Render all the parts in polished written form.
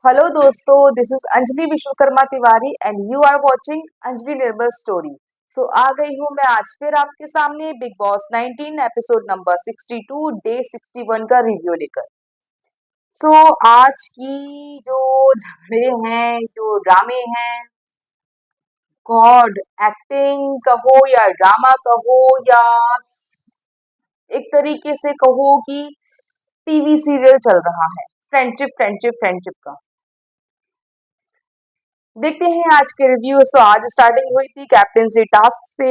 Hello दोस्तों, this is Anjali Vishwakarma Tiwari and you are watching Anjali Nirmal story. So आ गई हूँ मैं आज फिर आपके सामने Bigg Boss 19 episode number 62 day 61 का रिव्यू लेकर। सो आज की जो झगड़े हैं, जो ड्रामे हैं, गॉड, एक्टिंग कहो या ड्रामा कहो या एक तरीके से कहो कि टीवी सीरियल चल रहा है, फ्रेंडशिप फ्रेंडशिप फ्रेंडशिप का। देखते हैं आज के रिव्यू। सो आज स्टार्टिंग हुई थी कैप्टेंसी टास्क से।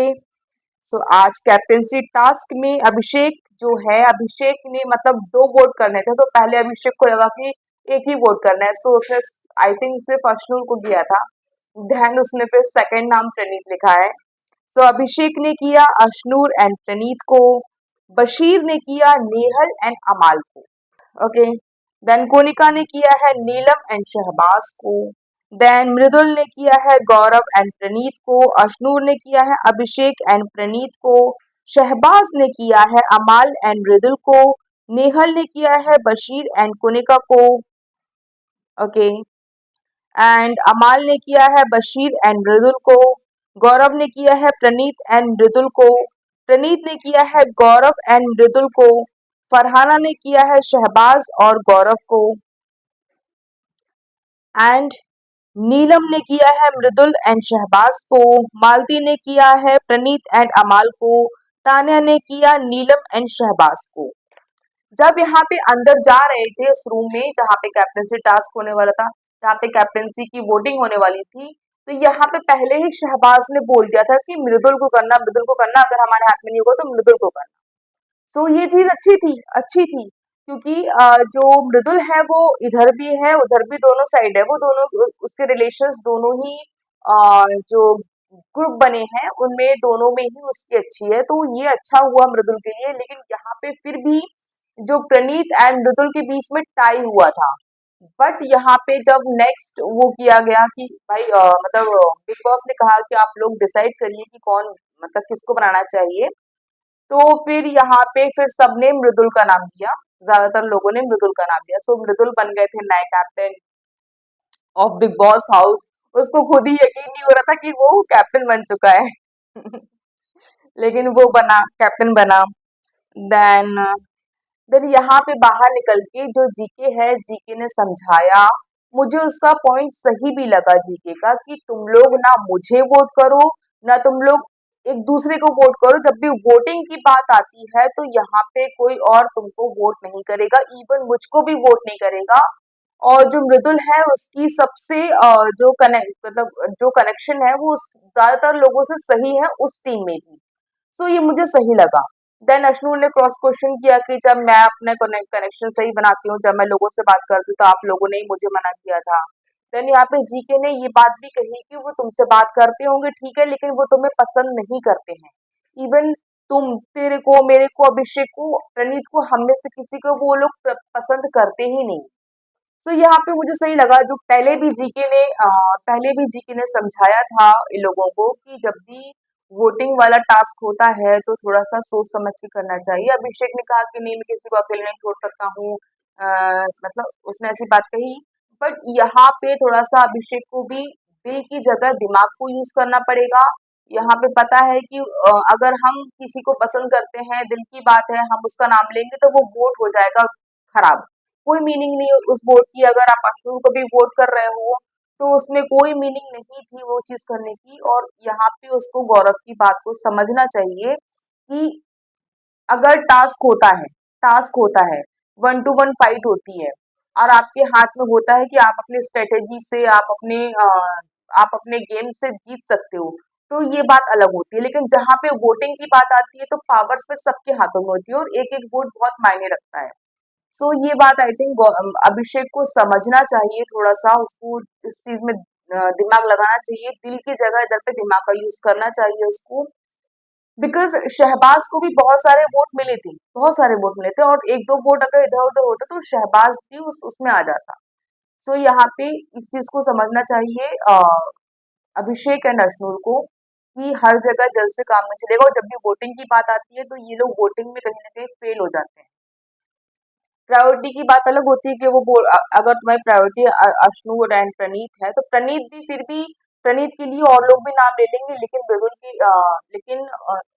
सो आज कैप्टेंसी टास्क में अभिषेक जो है, अभिषेक ने मतलब दो वोट करने थे, तो पहले अभिषेक को लगा कि एक ही वोट करना है। सो उसने आई थिंक सिर्फ अश्नूर को किया था, देन उसने फिर सेकंड नाम प्रणीत लिखा है। सो अभिषेक ने किया अश्नूर एंड प्रणीत को, बशीर ने किया नेहल एंड अमाल को। ओके, देन कोनिका ने किया है नीलम एंड शहबाज को। देन मृदुल ने किया है गौरव एंड प्रणीत को। अश्नूर ने किया है अभिषेक एंड प्रणीत को। शहबाज ने किया है अमाल एंड मृदुल को। नेहल ने किया है बशीर एंड कोनिका को। ओके, एंड अमाल ने किया है बशीर एंड मृदुल को। गौरव ने किया है प्रणीत एंड मृदुल को। प्रणीत ने किया है गौरव एंड मृदुल को। फरहाना ने किया है शहबाज और गौरव को। एंड नीलम ने किया है मृदुल एंड शहबाज को। मालती ने किया है प्रणीत एंड अमाल को। तान्या ने किया नीलम एंड शहबाज को। जब यहाँ पे अंदर जा रहे थे उस रूम में जहाँ पे कैप्टेंसी टास्क होने वाला था, जहाँ पे कैप्टेंसी की वोटिंग होने वाली थी, तो यहाँ पे पहले ही शहबाज ने बोल दिया था कि मृदुल को करना, मृदुल को करना, अगर हमारे हाथ में नहीं होगा तो मृदुल को करना। सो ये चीज अच्छी थी, अच्छी थी, क्योंकि जो मृदुल है वो इधर भी है उधर भी, दोनों साइड है, वो दोनों उसके रिलेशंस दोनों ही जो ग्रुप बने हैं उनमें दोनों में ही उसकी अच्छी है, तो ये अच्छा हुआ मृदुल के लिए। लेकिन यहाँ पे फिर भी जो प्रणीत एंड मृदुल के बीच में टाई हुआ था, बट यहाँ पे जब नेक्स्ट वो किया गया कि भाई मतलब बिग बॉस ने कहा कि आप लोग डिसाइड करिए कि कौन मतलब किसको बनाना चाहिए, तो फिर यहाँ पे फिर सबने मृदुल का नाम लिया, ज्यादातर लोगों ने मृदुल का नाम लिया। सो मृदुल बन गए थे नए captain of big boss house. उसको खुद ही यकीन नहीं हो रहा था कि वो कैप्टन बन चुका है लेकिन वो बना, कैप्टन बना। देन देन यहाँ पे बाहर निकल के जो जीके है, जीके ने समझाया, मुझे उसका पॉइंट सही भी लगा जीके का, कि तुम लोग ना मुझे वोट करो ना तुम लोग एक दूसरे को वोट करो, जब भी वोटिंग की बात आती है तो यहाँ पे कोई और तुमको वोट नहीं करेगा, इवन मुझको भी वोट नहीं करेगा। और जो मृदुल है उसकी सबसे जो कनेक्ट मतलब जो कनेक्शन है वो ज्यादातर लोगों से सही है उस टीम में भी। सो ये मुझे सही लगा। देन अश्नूर ने क्रॉस क्वेश्चन किया कि जब मैं अपने कनेक्शन सही बनाती हूँ, जब मैं लोगों से बात करती हूँ तो आप लोगों ने ही मुझे मना किया था। देन यहाँ पे जीके ने ये बात भी कही कि वो तुमसे बात करते होंगे ठीक है, लेकिन वो तुम्हें पसंद नहीं करते हैं। इवन तुम, तेरे को, मेरे को, अभिषेक को, प्रणीत को, हम में से किसी को वो लोग पसंद करते ही नहीं। सो यहाँ पे मुझे सही लगा, जो पहले भी जीके ने समझाया था इन लोगों को कि जब भी वोटिंग वाला टास्क होता है तो थोड़ा सा सोच समझ के करना चाहिए। अभिषेक ने कहा कि नहीं, मैं किसी को अकेले नहीं छोड़ सकता हूँ, मतलब उसने ऐसी बात कही। बट यहाँ पे थोड़ा सा अभिषेक को भी दिल की जगह दिमाग को यूज करना पड़ेगा। यहाँ पे पता है कि अगर हम किसी को पसंद करते हैं, दिल की बात है, हम उसका नाम लेंगे तो वो वोट हो जाएगा खराब। कोई मीनिंग नहीं है उस वोट की। अगर आप अश्विन को भी वोट कर रहे हो तो उसमें कोई मीनिंग नहीं थी वो चीज करने की। और यहाँ पे उसको गौरव की बात को समझना चाहिए कि अगर टास्क होता है, 1 to 1 फाइट होती है, और आपके हाथ में होता है कि आप अपने स्ट्रेटेजी से, आप अपने गेम से जीत सकते हो, तो ये बात अलग होती है। लेकिन जहाँ पे वोटिंग की बात आती है तो पावर्स फिर सबके हाथों में होती है और एक एक वोट बहुत मायने रखता है। सो ये बात आई थिंक अभिषेक को समझना चाहिए, थोड़ा सा उसको इस चीज में दिमाग लगाना चाहिए, दिल की जगह इधर पे दिमाग का यूज करना चाहिए उसको। बिकॉज शहबाज को भी बहुत सारे वोट मिले थे, बहुत सारे वोट मिले थे, और एक दो वोट अगर इधर उधर होता तो शहबाज भी उसमें आ जाता। सो यहाँ पे इस चीज को समझना चाहिए अभिषेक एंड अश्नूर को, कि हर जगह जल से काम नहीं चलेगा, और जब भी वोटिंग की बात आती है तो ये लोग वोटिंग में कहीं ना कहीं फेल हो जाते हैं। प्रायोरिटी की बात अलग होती है कि अगर तुम्हारी प्रायोरिटी अश्नूर एंड प्रणीत है, तो प्रणीत भी फिर भी प्रणीत के लिए और लोग भी नाम ले लेंगे, लेकिन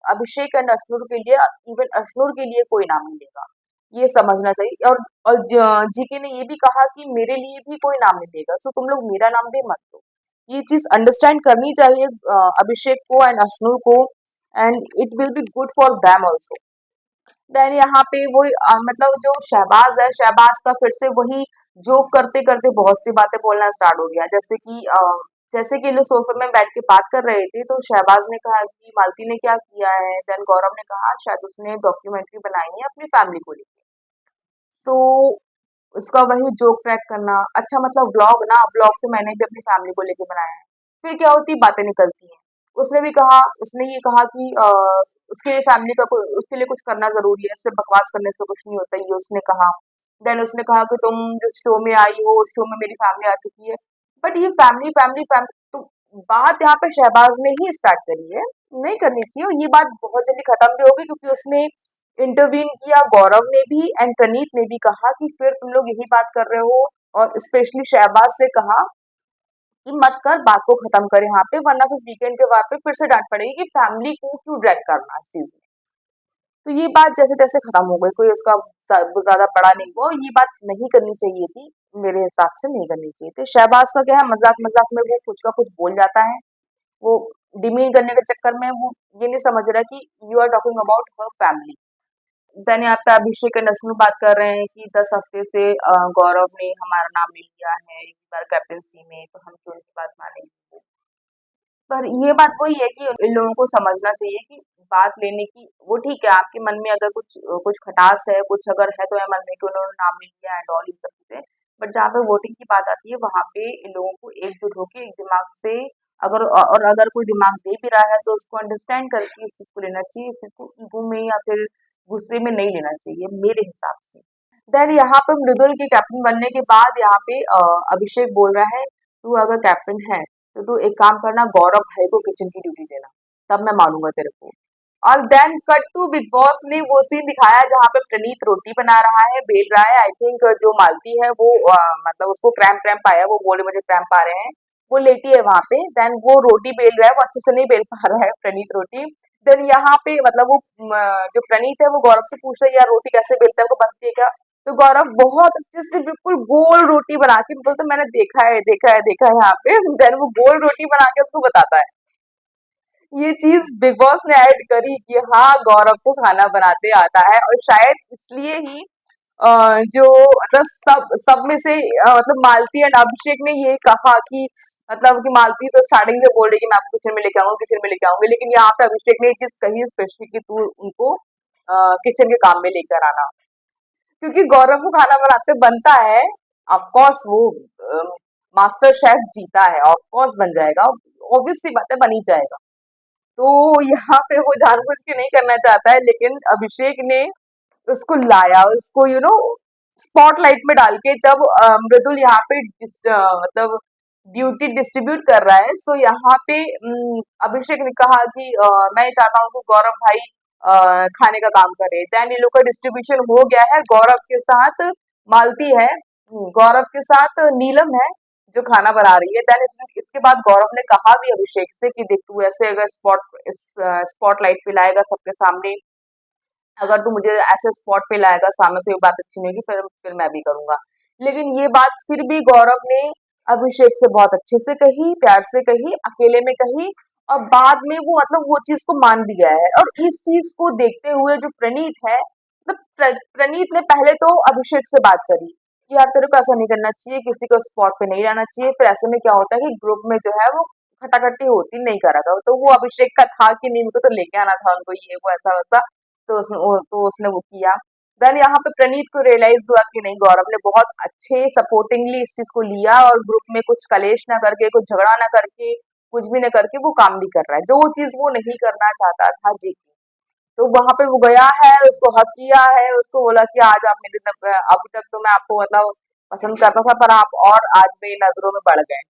अभिषेक एंड अश्नूर के लिए, इवन अश्नूर के लिए कोई नाम नहीं लेगा। ये समझना चाहिए। और जीके ने ये भी कहा कि मेरे लिए भी कोई नाम नहीं लेगा, सो तुम लोग मेरा नाम भी मत लो। ये चीज अंडरस्टैंड करनी चाहिए अभिषेक को एंड अश्नूर को, and it will be good for them also. Then यहाँ पे वो मतलब जो शहबाज है, शहबाज का फिर से वही जोक करते करते बहुत सी बातें बोलना स्टार्ट हो गया। जैसे कि लोग सोफे में बैठ के बात कर रहे थे, तो शहबाज ने कहा कि मालती ने क्या किया है। देन गौरव ने कहा शायद उसने डॉक्यूमेंट्री बनाई है अपनी फैमिली को लेकर। सो उसका वही जोक क्रैक करना, अच्छा मतलब व्लॉग ना, व्लॉग तो मैंने भी अपनी फैमिली को लेके बनाया है। फिर क्या होती, बातें निकलती हैं। उसने ये कहा कि उसके लिए उसके लिए कुछ करना जरूरी है, सिर्फ बकवास करने से कुछ नहीं होता, ये उसने कहा। देन उसने कहा कि तुम जिस शो में आई हो, उस शो में मेरी फैमिली आ चुकी है। बट ये फैमिली फैमिली फैमिली तो बात यहाँ पे शहबाज ने ही स्टार्ट करी है, नहीं करनी चाहिए। और ये बात बहुत जल्दी खत्म भी होगी, क्योंकि उसने इंटरवीन किया, गौरव ने भी एंड प्रणीत ने भी कहा कि फिर तुम लोग यही बात कर रहे हो। और स्पेशली शहबाज से कहा कि मत कर, बात को खत्म कर यहाँ पे, वरना फिर वीकेंड के बाद पे फिर से डांट पड़ेगी कि फैमिली को क्यों ड्रैग करना इस चीज में। तो ये बात जैसे तैसे खत्म हो गई, कोई उसका ज्यादा बड़ा नहीं हुआ। और ये बात नहीं करनी चाहिए थी, मेरे हिसाब से नहीं करनी चाहिए थी। शहबाज का क्या है, मजाक मजाक में वो कुछ का कुछ बोल जाता है। वो डिमीन करने के चक्कर में वो ये नहीं समझ रहा कि you are talking about her family. Then यहाँ पे अभिषेक एंड अश्नु बात कर रहे हैं कि 10 हफ्ते से गौरव ने हमारा नाम ले लिया है इस बार कैप्टनसी में, तो हम क्यों उनकी बात मानेंगे। पर ये बात वही है कि इन लोगों को समझना चाहिए कि बात लेने की वो ठीक है, आपके मन में अगर कुछ कुछ खटास है, कुछ अगर है तो मन में कि उन्होंने नाम ले लिया एंड ऑल ये सब चीजें। बट जहाँ पे वोटिंग की बात आती है, वहां पे इन लोगों को एकजुट होकर एक दिमाग से, अगर कोई दिमाग दे भी रहा है तो उसको अंडरस्टैंड करके इस चीज को लेना चाहिए। इस चीज को ईगो में या फिर गुस्से में नहीं लेना चाहिए, मेरे हिसाब से। देन यहाँ पे मृदुल के कैप्टन बनने के बाद यहाँ पे अभिषेक बोल रहा है, तू अगर कैप्टन है तो तू एक काम करना, गौरव भाई को किचन की ड्यूटी देना, तब मैं मानूंगा तेरे को। और then cut to Bigg Boss ने वो सीन दिखाया जहाँ पे प्रणीत रोटी बना रहा है, बेल रहा है। आई थिंक जो मालती है वो मतलब उसको क्रैम्प क्रैम्प आया, वो बोले मुझे क्रैम्प आ रहे हैं, वो लेटी है वहां पे। देन वो रोटी बेल रहा है, वो अच्छे से नहीं बेल पा रहा है प्रणीत रोटी। देन यहाँ पे मतलब जो प्रणीत है वो गौरव से पूछ रहा है, यार रोटी कैसे बेलता है, वो बनती है क्या। तो गौरव बहुत अच्छे से बिल्कुल गोल रोटी बना के बोलते, मैंने देखा है यहाँ पे। देन वो गोल रोटी बना के उसको बताता है। ये चीज बिग बॉस ने ऐड करी कि हाँ, गौरव को खाना बनाते आता है। और शायद इसलिए ही जो मतलब सब में से मतलब मालती एंड अभिषेक ने ये कहा कि मतलब कि मालती तो स्टार्टिंग से बोल रही कि मैं आपको किचन में लेके आऊंगी, किचन में लेके आऊंगी, लेकिन यहाँ पे अभिषेक ने ये चीज कही स्पेशली कि तू उनको किचन के काम में लेकर आना, क्योंकि गौरव को खाना बनाते बनता है। ऑफ कोर्स वो मास्टर शेफ जीता है, ऑफ कोर्स बन जाएगा, ऑब्वियस सी बात है, बन ही जाएगा। तो यहाँ पे वो जानबूझ के नहीं करना चाहता है, लेकिन अभिषेक ने उसको लाया, उसको स्पॉटलाइट में डाल के। जब मृदुल यहाँ पे मतलब ड्यूटी डिस्ट्रीब्यूट कर रहा है, सो यहाँ पे अभिषेक ने कहा कि मैं चाहता हूँ कि गौरव भाई खाने का काम करे। देन ये लोग का डिस्ट्रीब्यूशन हो गया है, गौरव के साथ मालती है, गौरव के साथ नीलम है जो खाना बना रही है। देन इसके बाद गौरव ने कहा भी अभिषेक से कि देख, तू ऐसे अगर स्पॉटलाइट पे लाएगा सबके सामने, अगर तू मुझे ऐसे स्पॉट पे लाएगा सामने, तो ये बात अच्छी नहीं होगी, फिर मैं भी करूंगा। लेकिन ये बात फिर भी गौरव ने अभिषेक से बहुत अच्छे से कही, प्यार से कही, अकेले में कही। और बाद में वो मतलब वो चीज को मान भी गया है। और इस चीज को देखते हुए जो प्रणीत है, मतलब प्रणीत ने पहले तो अभिषेक से बात करी कि यार तेरे को ऐसा नहीं करना चाहिए, किसी को स्पॉट पे नहीं लाना चाहिए। फिर ऐसे में क्या होता है कि ग्रुप में जो है वो खटाखटी होती, नहीं करा था। तो वो अभिषेक का था कि नहीं, मुझको तो लेके आना था उनको, ये वो ऐसा वैसा। तो उसने वो किया। देन यहाँ पे प्रणीत को रियलाइज हुआ कि नहीं, गौरव ने बहुत अच्छे सपोर्टिंगली इस चीज को लिया, और ग्रुप में कुछ कलेश ना करके, कुछ झगड़ा ना करके, कुछ भी ना करके वो काम भी कर रहा है, जो वो चीज वो नहीं करना चाहता था जी। तो वहां पे वो गया है, उसको हक किया है, उसको बोला कि आज आप मेरे अभी तक तो मैं आपको मतलब पसंद करता था, पर आप और आज मेरी नजरों में बढ़ गए।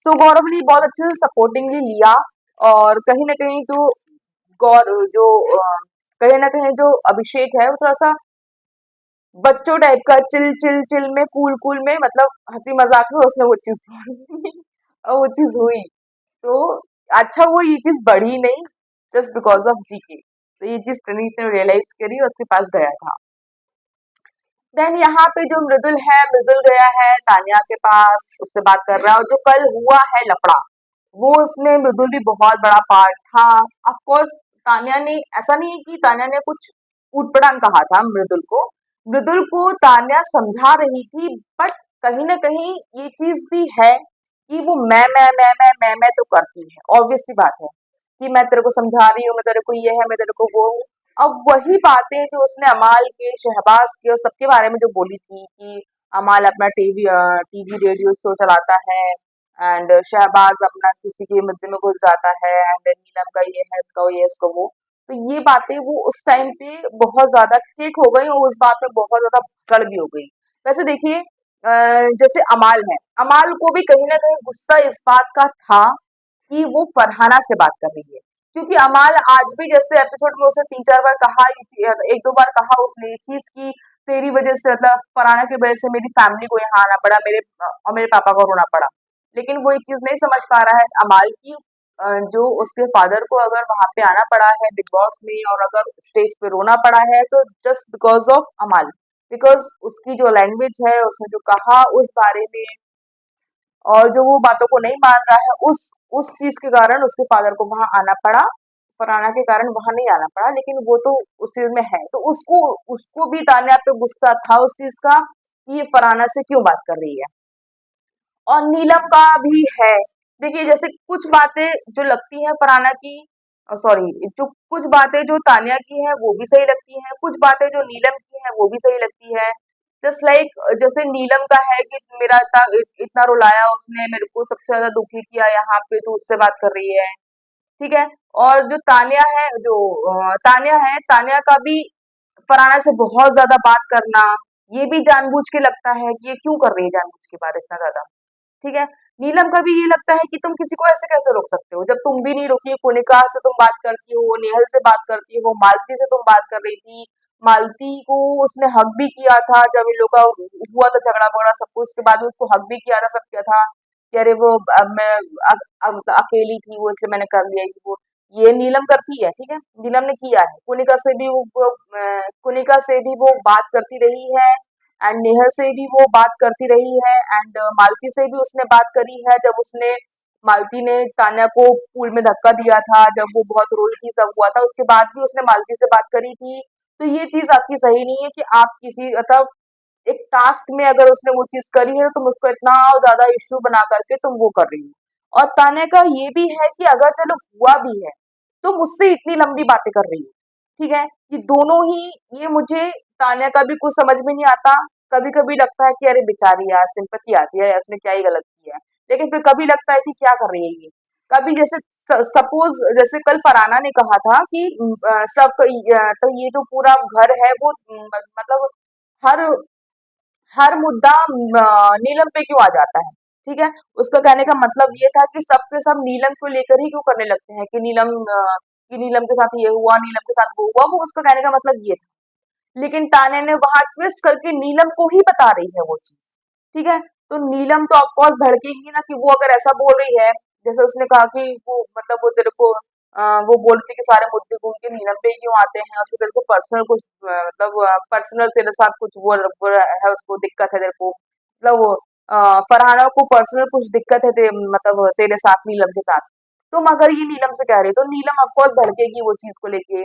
सो गौरव ने बहुत अच्छे से सपोर्टिंगली लिया। और कहीं ना कहीं गौर जो कहीं ना कहीं जो अभिषेक है वो थोड़ा सा बच्चों टाइप का चिल चिल चिल में कूल कूल में, मतलब हंसी मजाक में उसने वो चीज और वो चीज हुई। तो अच्छा वो ये चीज बढ़ी नहीं, जस्ट बिकॉज ऑफ जीके। तो ये चीज प्रणीत ने रियलाइज करी और उसके पास गया था। देन यहाँ पे जो मृदुल है, मृदुल गया है तान्या के पास, उससे बात कर रहा है। और जो कल हुआ है लफड़ा, वो उसमें मृदुल भी बहुत बड़ा पार्ट था। ऑफ कोर्स तान्या ने, ऐसा नहीं है कि तान्या ने कुछ ऊटपटांग कहा था मृदुल को तान्या समझा रही थी, बट कहीं ना कहीं ये चीज भी है कि वो मैं तो करती है, ऑब्वियस सी बात है कि मैं तेरे को समझा रही हूँ, मैं तेरे को ये है, मैं तेरे को वो हूँ। अब वही बातें जो उसने अमाल के, शहबाज के और सबके बारे में जो बोली थी कि अमाल अपना टीवी रेडियो शो चलाता है एंड शहबाज अपना किसी के मुद्दे में घुस जाता है एंड नीलम का ये है, इसका ये, इसका वो। तो ये बातें वो उस टाइम पे बहुत ज्यादा क्लिक हो गई और उस बात में बहुत ज्यादा भसड़ भी हो गई। वैसे देखिए, जैसे अमाल है, अमाल को भी कहीं ना कहीं गुस्सा इस बात का था कि वो फरहाना से बात कर रही है। क्योंकि अमाल आज भी, जैसे एपिसोड में उसने 3-4 बार कहा, एक दो बार कहा उसने ये चीज की तेरी वजह से, मतलब फरहाना की वजह से मेरी फैमिली को यहाँ आना पड़ा, मेरे और मेरे पापा को रोना पड़ा। लेकिन वो ये चीज नहीं समझ पा रहा है अमाल की, जो उसके फादर को अगर वहां पे आना पड़ा है बिग बॉस में और अगर स्टेज पे रोना पड़ा है, तो जस्ट बिकॉज ऑफ अमाल, बिकॉज उसकी जो लैंग्वेज है, उसने जो कहा उस बारे में, और जो वो बातों को नहीं मान रहा है, उस चीज के कारण उसके फादर को वहां आना पड़ा। फरहाना के कारण वहां नहीं आना पड़ा, लेकिन वो तो उस चीज में है। तो उसको उसको भी तान्या पे गुस्सा था उस चीज का कि ये फरहाना से क्यों बात कर रही है। और नीलम का भी है। देखिए, जैसे कुछ बातें जो लगती हैं फरहाना की, सॉरी, जो कुछ बातें जो तान्या की है वो भी सही लगती हैं, कुछ बातें जो नीलम की है वो भी सही लगती है। जस्ट लाइक, जैसे नीलम का है कि मेरा इतना रुलाया उसने, मेरे को सबसे ज्यादा दुखी किया यहाँ पे, तो उससे बात कर रही है। ठीक है। और जो तान्या है, जो तान्या है, तान्या का भी फरहाना से बहुत ज्यादा बात करना, ये भी जानबूझ के लगता है कि ये क्यों कर रही है जानबूझ के बात इतना ज्यादा। ठीक है। नीलम का भी ये लगता है कि तुम किसी को ऐसे कैसे रोक सकते हो, जब तुम भी नहीं रोकी, कोनिका से तुम बात करती हो, नेहल से बात करती हो, मालती से तुम बात कर रही थी। मालती को उसने हक भी किया था जब इन लोग का हुआ था झगड़ा वगड़ा सब कुछ, उसके बाद में उसको हक भी किया था, सब किया था कि अरे वो अब मैं अकेली थी वो, इसलिए मैंने कर लिया वो। ये नीलम करती है, ठीक है, नीलम ने किया है। कुनिका से भी कुनिका से भी वो बात करती रही है एंड नेहा से भी वो बात करती रही है एंड मालती से भी उसने बात करी है, जब उसने, मालती ने तान्या को पूल में धक्का दिया था, जब वो बहुत रोई थी, सब हुआ था, उसके बाद भी उसने मालती से बात करी थी। तो ये चीज आपकी सही नहीं है कि आप किसी, मतलब एक टास्क में अगर उसने वो चीज करी है तो तुम उसको इतना ज्यादा इश्यू बना करके तुम वो कर रही हो। और तान्या का ये भी है कि अगर चलो हुआ भी है, तुम उससे इतनी लंबी बातें कर रही हो। ठीक है। ये दोनों ही, ये मुझे तान्या का भी कुछ समझ में नहीं आता। कभी कभी लगता है कि अरे बेचारी यार, सिंपैथी आती है यार, उसने क्या ही गलत किया है। लेकिन फिर कभी लगता है कि क्या कर रही है ये। कभी जैसे सपोज, जैसे कल फरहाना ने कहा था कि तो ये जो पूरा घर है वो मतलब हर हर मुद्दा नीलम पे क्यों आ जाता है। ठीक है। उसका कहने का मतलब ये था कि सब के सब नीलम को लेकर ही क्यों करने लगते हैं कि कि नीलम के साथ ये हुआ, नीलम के साथ वो हुआ, वो उसका कहने का मतलब ये था। लेकिन तान्या ने वहां ट्विस्ट करके नीलम को ही बता रही है वो चीज। ठीक है। तो नीलम तो ऑफकोर्स भड़केगी ना कि वो अगर ऐसा बोल रही है, जैसे उसने कहा कि वो, मतलब वो तेरे को वो बोलती कि सारे मुद्दे घूम के नीलम पे ही क्यों आते हैं, उसको तेरे को पर्सनल कुछ मतलब पर्सनल तेरे साथ कुछ वो है, उसको दिक्कत है तेरे को, मतलब वो फरहाना को पर्सनल कुछ दिक्कत है मतलब तेरे साथ, नीलम के साथ। तुम अगर ये नीलम से कह रही हो तो नीलम ऑफकोर्स भड़केगी वो चीज को लेके।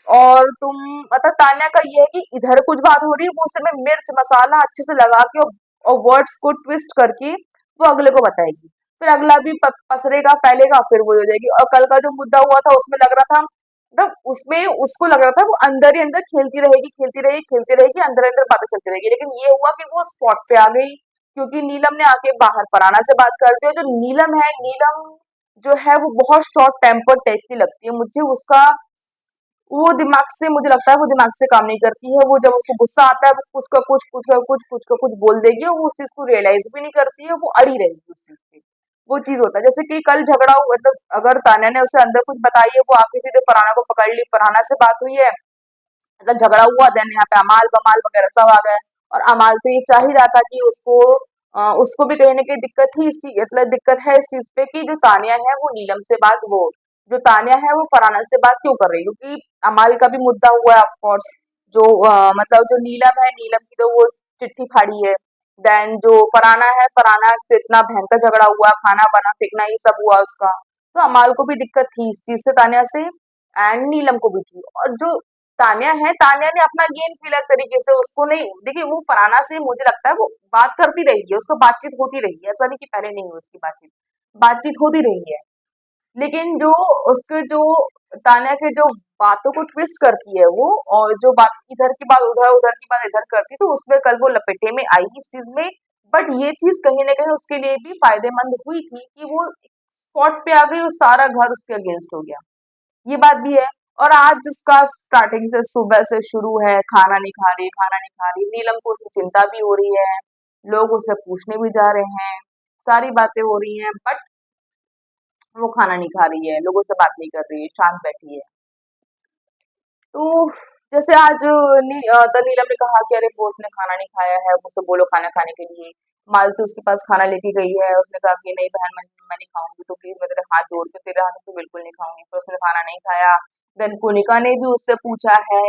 और तुम, मतलब तान्या का ये है कि इधर कुछ बात हो रही है, वो उस समय मिर्च मसाला अच्छे से लगा के और वर्ड्स को ट्विस्ट करके वो अगले को बताएगी। फिर अगला भी पसरेगा, फैलेगा, फिर वो हो जाएगी। और कल का जो मुद्दा हुआ था उसमें लग रहा था, मतलब उसमें उसको लग रहा था वो अंदर ही अंदर खेलती रहेगी, खेलती रहेगी, खेलती रहेगी, अंदर अंदर बातें चलती रहेगी। लेकिन ये हुआ कि वो स्पॉट पे आ गई, क्योंकि नीलम ने आके बाहर फरहाना से बात कर दी। और जो नीलम है, नीलम जो है वो बहुत शॉर्ट टेम्पर टाइप की लगती है मुझे। उसका वो दिमाग से, मुझे लगता है वो दिमाग से काम नहीं करती है। वो जब उसको गुस्सा आता है वो कुछ का कुछ, कुछ का कुछ, कुछ का कुछ बोल देगी और वो उस चीज को रियलाइज भी नहीं करती है, वो अड़ी रहेगी उस चीज पे। वो चीज होता है, जैसे कि कल झगड़ा हुआ, मतलब अगर तान्या ने उसे अंदर कुछ बताई है, वो आके सीधे फरहाना को पकड़ ली, फरहाना से बात हुई है, मतलब झगड़ा हुआ, देन यहाँ पे अमाल बमाल वगैरह सब आ गए। और अमाल तो ये चाह ही रहा था कि उसको भी कहीं ना कहीं दिक्कत थी इस चीज, मतलब दिक्कत है इस चीज पे कि जो तानिया है वो नीलम से बात वो जो तानिया है वो फरहाना से बात क्यों कर रही है, क्योंकि अमाल का भी मुद्दा हुआ है ऑफ कोर्स। जो मतलब जो नीलम है, नीलम की तो वो चिट्ठी फाड़ी है। देन जो फरहाना है, फरहाना से इतना भयंकर झगड़ा हुआ, खाना बना फेंकना ये सब हुआ उसका। तो अमाल को भी दिक्कत थी इस चीज से, तानिया से, एंड नीलम को भी थी। और जो तान्या है, तान्या ने अपना गेम खेला एक तरीके से, उसको नहीं, देखिए वो फरहाना से मुझे लगता है वो बात करती रही है, उसको बातचीत होती रही है, ऐसा नहीं कि पहले नहीं हुई उसकी बातचीत, बातचीत होती रही है। लेकिन जो उसके जो तान्या के जो बातों को ट्विस्ट करती है वो, और जो बात इधर की बात उधर, उधर की बात इधर करती, तो उसमें कल वो लपेटे में आई इस चीज में। बट ये चीज कहीं ना कहीं उसके लिए भी फायदेमंद हुई थी कि वो स्पॉट पे आ गई और सारा घर उसके अगेंस्ट हो गया, ये बात भी है। और आज उसका स्टार्टिंग से सुबह से शुरू है, खाना नहीं खा रही, खाना नहीं खा रही, नीलम को उसकी चिंता भी हो रही है, लोग उससे पूछने भी जा रहे हैं, सारी बातें हो रही हैं, बट वो खाना नहीं खा रही है, लोगों से बात नहीं कर रही है, शांत बैठी है। तो जैसे आज नीलम ने कहा कि अरे वो उसने खाना नहीं खाया है, मुझसे बोलो खाना खाने के लिए। मालती उसके पास खाना लेके गई है, उसने कहा कि नहीं बहन, मैं नहीं खाऊंगी, तो प्लीज मैं तेरे हाथ जोड़ के, तेरे हाथ तो बिल्कुल नहीं खाऊंगी, तो उसने खाना नहीं खाया। देन कुनिका ने भी उससे पूछा है।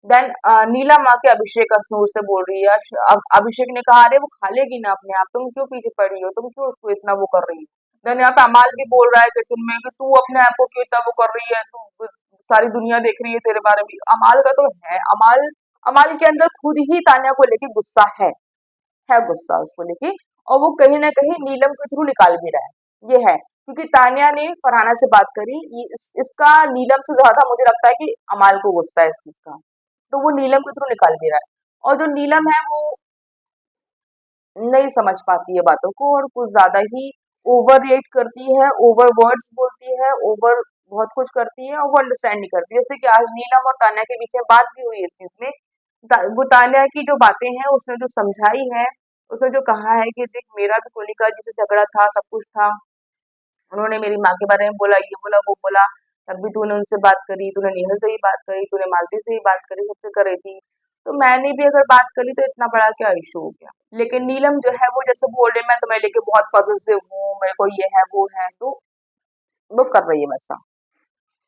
देन नीलम आके अभिषेक का सुर से बोल रही है। अब अभिषेक ने कहा अरे वो खा लेगी ना अपने आप, तुम क्यों पीछे पड़ी हो, तुम क्यों उसको इतना वो कर रही हो। देन यहाँ पे अमाल भी बोल रहा है किचन में कि तू अपने आप को क्यों इतना वो कर रही है, तू सारी दुनिया देख रही है तेरे बारे में। अमाल का तो है, अमाल अमाल के अंदर खुद ही तान्या को लेके गुस्सा है गुस्सा उसको लेके। और वो कहीं ना कहीं नीलम के थ्रू निकाल भी रहा है, ये है क्योंकि तान्या ने फरहाना से बात करी, इसका नीलम से ज्यादा मुझे लगता है कि अमाल को गुस्सा है इस चीज का, तो वो नीलम के थ्रू निकाल भी रहा है। और जो नीलम है वो नहीं समझ पाती है बातों को, और कुछ ज्यादा ही ओवर रिएक्ट करती है, ओवर वर्ड्स बोलती है, ओवर बहुत कुछ करती है, और वो अंडरस्टैंड नहीं करती। जैसे कि आज नीलम और तान्या के बीच में बात भी हुई इस चीज में। वो तान्या की जो बातें हैं उसने जो समझाई है, उसने जो कहा है कि देख मेरा भी कोलिका जी से झगड़ा था, सब कुछ था, उन्होंने मेरी माँ के बारे में बोला, ये बोला वो बोला, तब भी तूने उनसे बात करी, तूने नेहा से ही बात करी, तूने मालती से ही बात करी, सबसे कर रही थी, तो मैंने भी अगर बात करी तो इतना बड़ा क्या इशू हो गया। लेकिन नीलम जो है वो जैसे बोल रही, मैं तुम्हें लेके बहुत पॉजिटिव हूँ, मेरे को ये है वो है, तो वो कर रही है वैसा।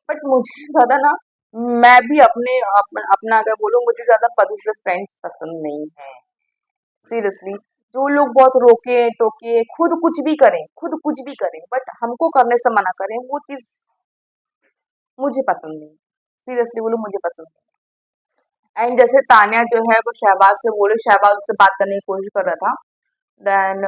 बट मुझे ज्यादा ना, मैं भी अपना अगर बोलूँ, मुझे ज्यादा पॉजिटिव फ्रेंड्स पसंद नहीं है, सीरियसली। जो लोग बहुत रोके टोके, खुद कुछ भी करें बट हमको करने से मना करें, वो चीज मुझे पसंद नहीं, सीरियसली बोलूं मुझे पसंद नहीं। एंड जैसे तान्या जो है वो शहबाज से बोले, शहबाज उससे बात करने की कोशिश कर रहा था। देन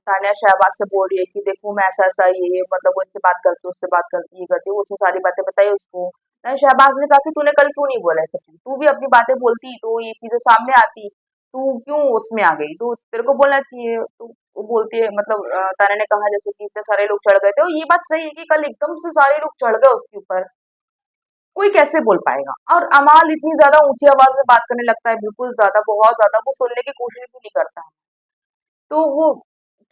तान्या शहबाज से बोल रही है कि देखो मैं ऐसा ऐसा ये मतलब वो इससे बात करती हूँ, उससे बात करती, ये करती हूँ, उसने सारी बातें बताई उसको। देन शहबाज ने कहा कि तूने कल क्यों नहीं बोला है सब चीज़? तू भी अपनी बातें बोलती तो ये चीजें सामने आती, तू क्यों उसमें आ गई, तू तेरे को बोलना चाहिए। तो वो बोलती है, मतलब तान्या ने कहा जैसे कि इतने सारे लोग चढ़ गए थे, और ये बात सही है कि कल एकदम से सारे लोग चढ़ गए उसके ऊपर, कोई कैसे बोल पाएगा। और अमाल इतनी ज्यादा ऊंची आवाज में बात करने लगता है, बिल्कुल ज्यादा, बहुत ज्यादा, वो सुनने की कोशिश भी नहीं करता है। तो वो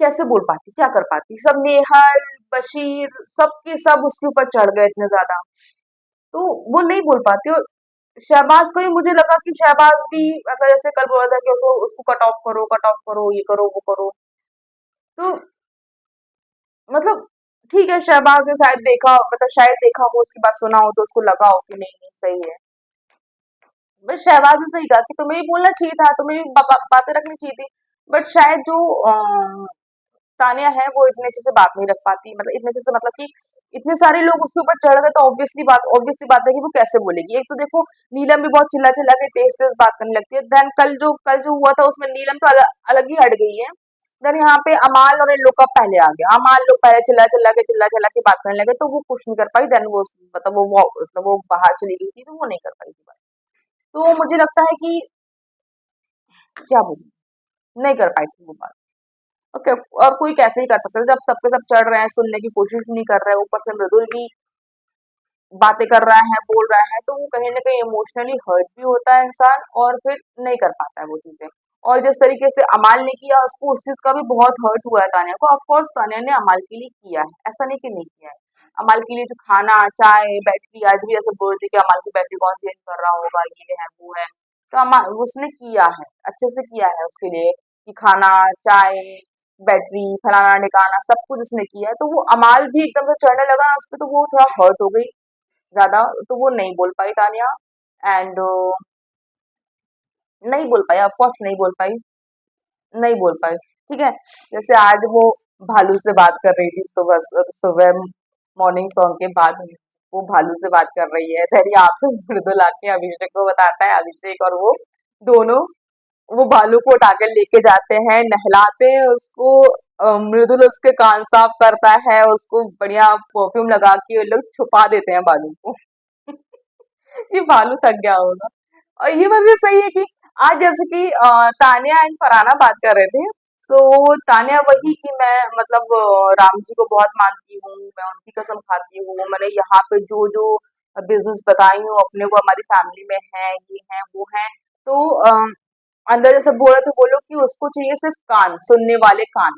कैसे बोल पाती, क्या कर पाती, सब नेहल बशीर सबके सब उसके ऊपर चढ़ गए इतने ज्यादा, तो वो नहीं बोल पाती। और शहबाज को ही मुझे लगा कि शहबाज भी मतलब जैसे कल बोला था कि उसको उसको कट ऑफ करो, ये करो वो करो, तो मतलब ठीक है, शहबाज ने शायद देखा, मतलब शायद देखा हो उसकी बात, सुना हो तो उसको लगा हो कि नहीं नहीं सही है। बट शहबाज ने सही कहा कि तुम्हें भी बोलना चाहिए था, तुम्हें भी बातें रखनी चाहिए थी। बट शायद जो तानिया है वो इतने अच्छे से बात नहीं रख पाती, मतलब इतने अच्छे से, मतलब कि इतने सारे लोग उसके ऊपर चढ़ गए, तो ऑब्वियसली बात है कि वो कैसे बोलेगी। एक तो देखो नीलम भी बहुत चिल्ला चिल्ला के तेज तेज बात करने लगती है। देन कल जो हुआ था उसमें नीलम तो अलग ही हट गई है। देन यहाँ पे अमाल और इन लोग का पहले आ गया, अमाल लोग पहले चिल्ला चिल्ला के बात करने लगे, तो वो कुछ नहीं कर पाई। देन वो मतलब वो बाहर चली गई थी, तो वो नहीं कर पाई थी बात। तो मुझे लगता है कि क्या बोलूं, नहीं कर पाई थी वो बात। ओके, और कोई कैसे ही कर सकता है जब सबके सब चढ़ रहे हैं, सुनने की कोशिश नहीं कर रहे हैं, ऊपर से मृदुल भी बातें कर रहा है, बोल रहा है, तो वो कहीं ना कहीं इमोशनली हर्ट भी होता है इंसान, और फिर नहीं कर पाता है वो चीजें। और जिस तरीके से अमाल ने किया, उसको उस चीज का भी बहुत हर्ट हुआ है तान्या को। ऑफ कोर्स तान्या ने अमाल के लिए किया है, ऐसा नहीं कि नहीं किया है, अमाल के लिए जो खाना, चाय, बैटरी, आज भी ऐसे बोल रही कि अमाल की बैटरी कौन चेंज कर रहा होगा, ये है वो है। तो अमाल उसने किया है, अच्छे से किया है उसके लिए कि खाना, चाय, बैटरी, फलाना ढिकाना सब कुछ उसने किया है। तो वो अमाल भी एकदम से चढ़ने लगा ना उस पे, तो वो थोड़ा हर्ट हो गई ज्यादा, तो वो नहीं बोल पाई तानिया। एंड नहीं बोल पाई, ऑफ कोर्स नहीं बोल पाई, नहीं बोल पाई। ठीक है, जैसे आज वो भालू से बात कर रही थी सुबह सुबह मॉर्निंग सॉन्ग के बाद, वो भालू से बात कर रही है, फिर यहाँ पे मृदुल आके अभिषेक को बताता है, अभिषेक और वो दोनों वो भालू को उठाकर लेके जाते हैं, नहलाते हैं उसको। मृदुल उसके कान साफ करता है, उसको बढ़िया परफ्यूम लगा के वो लोग छुपा देते हैं भालू को। ये भालू थक गया होगा। और ये बात भी सही है कि आज जैसे कि तानिया एंड फरहाना बात कर रहे थे, सो तानिया वही कि मैं मतलब राम जी को बहुत मानती हूँ, मैं उनकी कसम खाती हूँ, मैंने यहाँ पे जो जो बिजनेस बताई हूँ अपने, वो हमारी फैमिली में है, ये है वो है। तो अंदर जैसे बोल रहे थे वो लोग कि उसको चाहिए सिर्फ कान, सुनने वाले कान।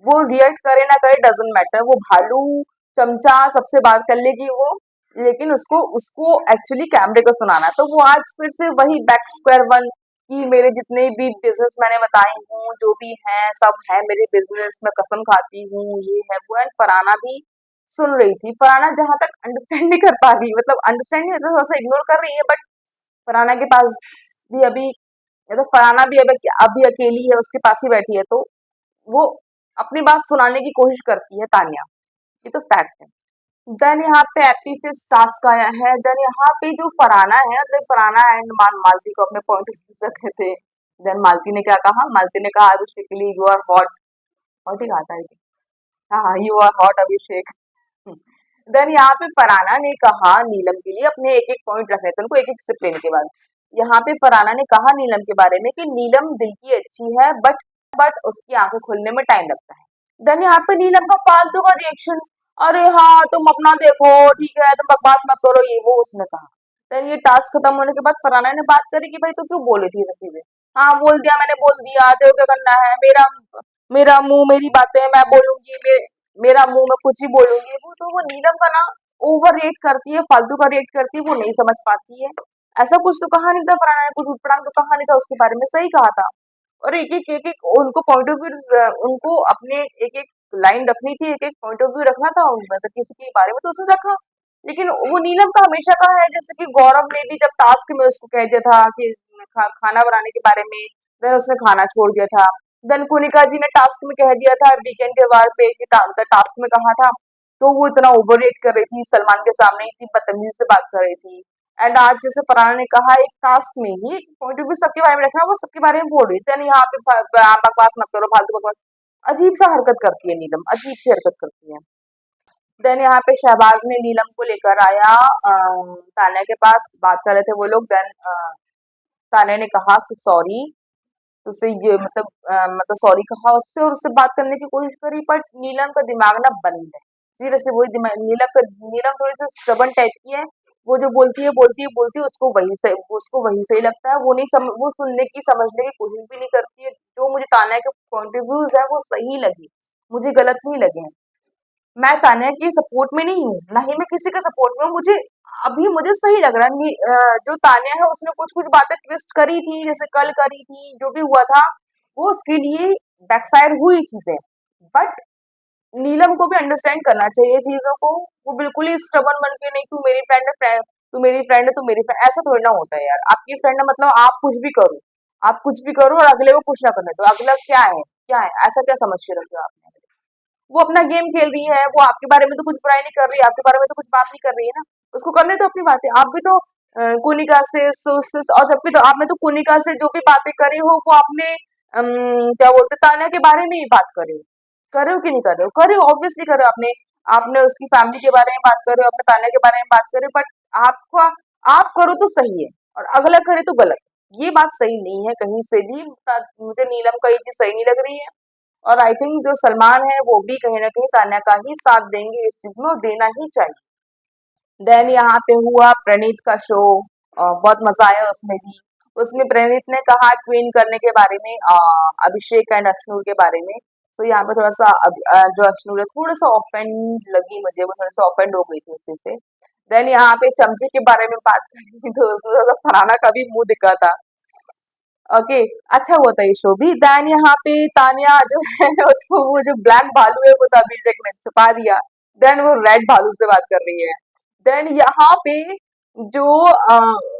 वो रिएक्ट करे ना करे डजेंट मैटर, वो भालू चमचा सबसे बात कर लेगी वो, लेकिन उसको उसको एक्चुअली कैमरे को सुनाना है। तो वो आज फिर से वही बैक स्क्वायर वन कि मेरे जितने भी बिजनेस मैंने बताई हूँ, जो भी हैं सब है मेरे बिजनेस, मैं कसम खाती हूँ, ये है वो है। फरहाना भी सुन रही थी, फरहाना जहां तक अंडरस्टैंड नहीं कर पा रही, मतलब अंडरस्टैंड नहीं, थोड़ा सा इग्नोर कर रही है, बट फरहाना के पास भी अभी, या तो फरहाना भी अभी अकेली है, उसके पास ही बैठी है, तो वो अपनी बात सुनाने की कोशिश करती है तानिया। ये तो फैक्ट है। देन यहाँ पे एपी फिश टास्क आया है। देन यहाँ पे जो फरहाना है, मतलब फरहाना एंड मालती को अपने पॉइंट ऑफ रखे थे। देन मालती ने क्या कहा, मालती ने कहा अभिषेक के लिए यू आर हॉट, हॉट ही कहा था। हाँ हाँ, you are hot Abhishek. Then यहाँ पे फरहाना ने कहा नीलम के लिए, अपने एक एक पॉइंट रखने थे उनको एक एक से प्लेन के बाद। यहाँ पे फरहाना ने कहा नीलम के बारे में कि नीलम दिल की अच्छी है, बट उसकी आंखें खुलने में टाइम लगता है। देन यहाँ पे नीलम का फालतू का रिएक्शन, अरे हाँ तुम अपना देखो, ठीक है तुम बकवास मत करो, ये वो उसने कहा। देन ये टास्क खत्म होने के बाद फरहाना ने बात करी कि भाई तू क्यों बोली थी ये सब चीजें। हाँ बोल दिया, मैंने बोल दिया, तेरे को क्या करना है, मेरा मेरा मुंह मेरी बातें मैं बोलूंगी, मेरा मुंह मैं कुछ ही बोलूंगी। वो तो वो नीलम का ना ओवर रेट करती है, फालतू का रेट करती है, वो नहीं समझ पाती है। ऐसा कुछ तो कहा नहीं था फरहाना ने, कुछ उठपटांग तो कहा नहीं था उसके बारे में, सही कहा था। और एक एक उनको पॉइंट ऑफ व्यू, उनको अपने एक एक लाइन रखनी थी, एक एक पॉइंट ऑफ व्यू रखना था, मतलब किसी के बारे में तो उसने रखा। लेकिन वो नीलम का हमेशा का है, जैसे कि गौरव ने भी जब टास्क में उसको कह दिया था कि खाना बनाने के बारे में, देन उसने खाना छोड़ दिया था। देन कुनिका जी ने टास्क में कह दिया था वीकेंड के वार पे कि टास्क में कहा था, तो वो इतना ओवर रेट कर रही थी, सलमान के सामने इतनी बदतमीजी से बात कर रही थी। एंड आज जैसे फरहाना ने कहा एक टास्क में ही पॉइंट ऑफ व्यू सबके बारे में रखना, वो सबके बारे में बोल रही थी। यहाँ पे बकवास मत करो, फालतू बकवास, अजीब सा हरकत करती है नीलम, अजीब सी हरकत करती है। देन यहाँ पे शहबाज ने नीलम को लेकर आया तान्या के पास, बात कर रहे थे वो लोग। देन तान्या ने कहा कि सॉरी, उसे ये मतलब सॉरी कहा उससे, और उससे बात करने की कोशिश करी, बट नीलम का दिमाग ना बंद है। सीधे से वही दिमाग, नीलम थोड़ी सी स्टबन टाइप की है। वो जो बोलती है बोलती है बोलती है, उसको वही सही लगता है, वो सुनने की समझने की कोशिश भी नहीं करती है। जो मुझे तान्या के पॉइंट ऑफ व्यूज है वो सही लगी, मुझे गलत नहीं लगे हैं। मैं तान्या के सपोर्ट में नहीं हूँ, ना ही मैं किसी के सपोर्ट में हूँ। मुझे सही लग रहा है जो तान्या है उसने कुछ कुछ बातें ट्विस्ट करी थी, जैसे कल करी थी, जो भी हुआ था वो उसके लिए बैकफायर हुई चीजें। बट नीलम को भी अंडरस्टैंड करना चाहिए चीजों को। वो बिल्कुल ही स्टबन बन के नहीं, तू मेरी फ्रेंड है, तू मेरी फ्रेंड है, तू मेरी फ्रेंड, ऐसा थोड़ी ना होता है यार। आपकी फ्रेंड है मतलब आप कुछ भी करो और अगले को कुछ ना करने दो, अगला क्या है, ऐसा क्या समझ के रखे हो आपने। वो अपना गेम खेल रही है, वो आपके बारे में तो कुछ बुराई नहीं कर रही है, आपके बारे में तो कुछ बात नहीं कर रही है ना, उसको करने दो अपनी बातें। आप भी तो कुनिका से और जब भी तो आपने तो कुनिका से जो भी बातें करी हो वो आपने क्या बोलते तान्या के बारे में ही बात करी हो। कर रहे हो कि नहीं कर रहे हो, कर रहे हो, ऑब्वियसली कर रहे हो। आपने आपने उसकी फैमिली के बारे में बात कर रहे हो, अपने तान्या के बारे में बात कर रहे हो, बट आपका आप करो तो सही है और अगला करे तो गलत, ये बात सही नहीं है कहीं से भी। मुझे नीलम का ये चीज सही नहीं लग रही है। और आई थिंक जो सलमान है वो भी कहीं ना कहीं तान्या का ही साथ देंगे इस चीज में, और देना ही चाहिए। देन यहाँ पे हुआ प्रणीत का शो, बहुत मजा आया उसमें भी। उसमें प्रणीत ने कहा ट्विन करने के बारे में, अभिषेक एंड अश्नूर के बारे में। सो यहाँ पे थोड़ा सा जो अश्नूर है थोड़ा सा ऑफेंड लगी मुझे, वो थोड़ा सा ऑफेंड हो गई थी उसी से। देन यहाँ पे चमचे के बारे में बात करें तो उसमें थोड़ा सा फरहाना का भी मुंह दिखा था। ओके, अच्छा हुआ था ये शो भी। देन यहाँ पे तानिया जो है उसको वो जो ब्लैक भालू है वो तो अभिषेक ने छुपा दिया। देन वो रेड भालू से बात कर रही है। देन यहाँ पे जो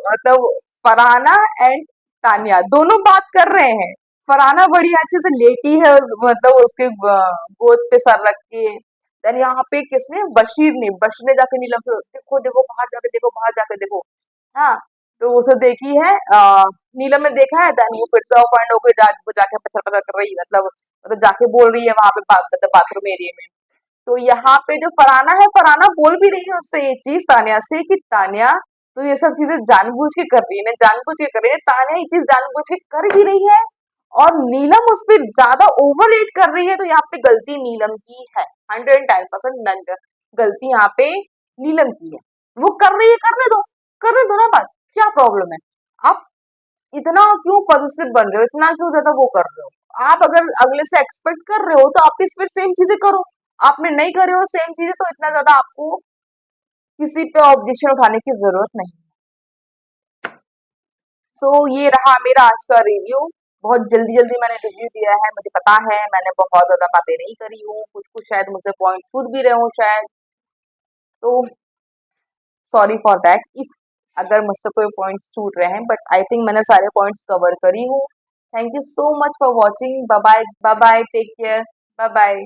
मतलब फरहाना एंड तानिया दोनों बात कर रहे हैं। फरहाना बड़ी अच्छे से लेटी है मतलब उसके गोद पे सर रख के। देन यहाँ पे किसने, बशीर ने जाके नीलम से देखो देखो बाहर जाके देखो, बाहर जाके देखो। हाँ, तो उसे देखी है नीलम ने देखा है। देन वो फिर से ऑफेंड होकर वो जाके पचर पचर कर रही है, मतलब जाके बोल रही है वहां पे मतलब बाथरूम एरिया में। तो यहाँ पे जो फरहाना है, फरहाना बोल भी रही है उससे ये चीज तानिया से कि तानिया तो ये सब चीजें जानबूझ के कर रही है ना, जानबूझ के कर रही है। तानिया ये चीज जानबूझ के कर भी रही है और नीलम उस पर ज्यादा ओवर रेट कर रही है, तो यहाँ पे गलती नीलम की है। 110% नन गलती यहाँ पे नीलम की है। वो कर रही है, करने दो ना बात, क्या प्रॉब्लम है। आप इतना क्यों पॉजिटिव बन रहे हो, इतना क्यों ज्यादा वो कर रहे हो। आप अगर अगले से एक्सपेक्ट कर रहे हो तो आप इस फिर सेम चीजें करो। आपने नहीं करे हो सेम चीजें तो इतना ज्यादा आपको किसी पे ऑब्जेक्शन उठाने की जरूरत नहीं। सो ये रहा मेरा आज का रिव्यू। बहुत जल्दी जल्दी मैंने रिव्यू दिया है, मुझे पता है मैंने बहुत ज्यादा बातें नहीं करी हूँ, कुछ कुछ शायद मुझसे पॉइंट छूट भी रहे हो शायद, तो सॉरी फॉर दैट इफ अगर मुझसे कोई पॉइंट्स छूट रहे हैं, बट आई थिंक मैंने सारे पॉइंट्स कवर करी हूँ। Thank you so much for watching. Bye bye, bye bye, take care, bye bye.